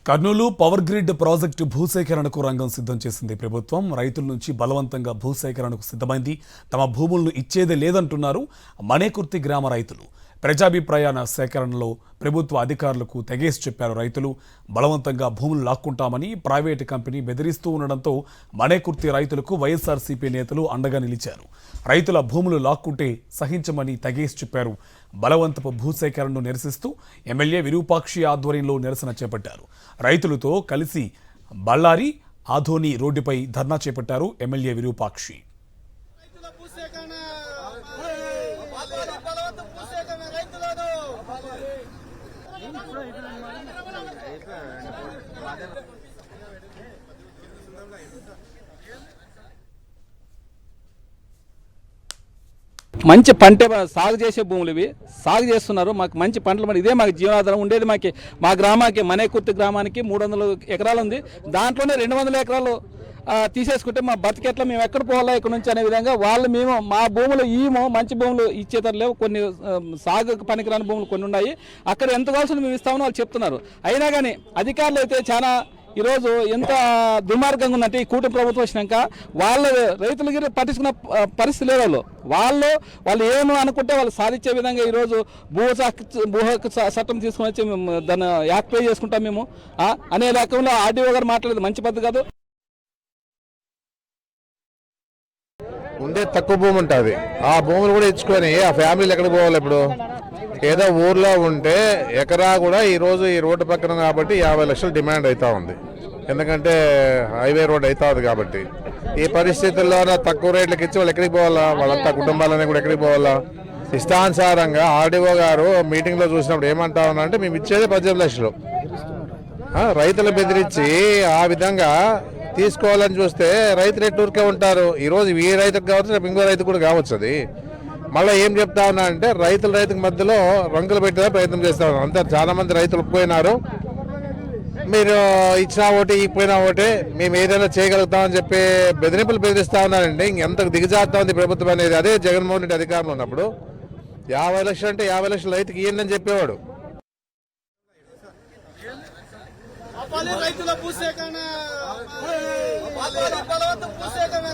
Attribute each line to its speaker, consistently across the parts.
Speaker 1: Kurnool power grid project భూసేకరణకు రంగం సిద్ధం చేసింది ప్రభుత్వం. రైతుల నుంచి బలవంతంగా భూసేకరణకు సిద్ధమైంది. తమ భూములను ఇచ్చేదే లేదంటున్నారు మనేకుర్తి గ్రామ రైతులు. ప్రజాభిప్రాయాల సేకరణలో ప్రభుత్వ అధికారులకు తెగేసి చెప్పారు రైతులు. బలవంతంగా భూములు లాక్కుంటామని ప్రైవేటు కంపెనీ బెదిరిస్తూ ఉండడంతో మనేకుర్తి రైతులకు వైఎస్ఆర్సీపీ నేతలు అండగా నిలిచారు. రైతుల భూములు లాక్కుంటే సహించమని తెగేసి చెప్పారు. బలవంతపు భూసేకరణను నిరసిస్తూ ఎమ్మెల్యే విరూపాక్షి ఆధ్వర్యంలో నిరసన చేపట్టారు. రైతులతో కలిసి బళ్ళారి ఆధోని రోడ్డుపై ధర్నా చేపట్టారు ఎమ్మెల్యే విరూపాక్షి.
Speaker 2: మంచి పంట సాగు చేసే భూములు ఇవి సాగు చేస్తున్నారు. మాకు మంచి పంటలు మరి ఇదే మాకు జీవనాధారం ఉండేది. మా గ్రామానికి మనేకుర్తి గ్రామానికి 300 ఎకరాలు ఉంది. దాంట్లోనే 200 ఎకరాలు తీసేసుకుంటే మా బతికెట్లా మేము ఎక్కడ పోవాలా ఇక్కడ నుంచి అనే విధంగా మేము మా భూములు మంచి భూములు ఇచ్చేతరు లేవు. కొన్ని సాగు పనికిరాని భూములు కొన్ని ఉన్నాయి. అక్కడ ఎంత కావాల్సిన మేము ఇస్తామని వాళ్ళు చెప్తున్నారు. అయినా కానీ అధికారులు అయితే చాలా ఈరోజు ఎంత దుర్మార్గంగా ఉందంటే ఈ కూటమి ప్రభుత్వం వచ్చినాక వాళ్ళ రైతులకి పట్టించుకున్న పరిస్థితి లేదు. వాళ్ళు ఏమో అనుకుంటే వాళ్ళు సాధించే విధంగా ఈరోజు భూ హక్కు చట్టం తీసుకుని వచ్చి మేము దాన్ని యాక్టివే చేసుకుంటాం మేము అనే రకంలో ఆర్డీఓ గారు మాట్లాడేది మంచి పద్ధతి కాదు.
Speaker 3: ఉండే తక్కువ భూమి ఉంటుంది, ఆ భూములు కూడా ఇచ్చుకొని ఆ ఫ్యామిలీలు ఎక్కడికి పోవాలి? ఇప్పుడు ఏదో ఊర్లో ఉంటే ఎకరా కూడా ఈరోజు ఈ రోడ్డు పక్కన కాబట్టి 50 లక్షలు డిమాండ్ అవుతా ఉంది. ఎందుకంటే హైవే రోడ్ అవుతా ఉంది కాబట్టి ఈ పరిస్థితుల్లో తక్కువ రేట్లకు ఇచ్చి వాళ్ళు ఎక్కడికి పోవాలా? వాళ్ళంతా కుటుంబాలన్నీ కూడా ఎక్కడికి పోవాలా? ఇష్టానుసారంగా ఆర్డీఓ గారు మీటింగ్లో చూసినప్పుడు ఏమంటా ఉన్నారంటే మేము ఇచ్చేది 18 లక్షలు. రైతులు బెదిరించి ఆ విధంగా తీసుకోవాలని చూస్తే రైతు రేటు ఊరికే ఉంటారు. ఈరోజు ఈ రైతుకు కావచ్చు, రేపు ఇంకో రైతు కూడా కావచ్చు. అది మళ్ళీ ఏం చెప్తా ఉన్నా అంటే రైతుకి మధ్యలో రంగులు పెట్టే ప్రయత్నం చేస్తా ఉన్నారు. అంతా చాలా మంది రైతులు ఒప్పుకున్నారు. మీరు ఇచ్చినా ఒకటి ఇకపోయినా ఒకటి, మేము ఏదైనా చేయగలుగుతామని చెప్పి బెదిరిస్తా ఉన్నారండి. ఇంకెంత దిగజారుతా ఉంది ప్రభుత్వం అనేది. అదే జగన్మోహన్ రెడ్డి అధికారంలో ఉన్నప్పుడు 50 లక్షలు అంటే 50 లక్షలు రైతుకి ఇయ్యండి అని చెప్పేవాడు.
Speaker 4: రైతుల భూసేకరణ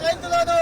Speaker 4: రైతులను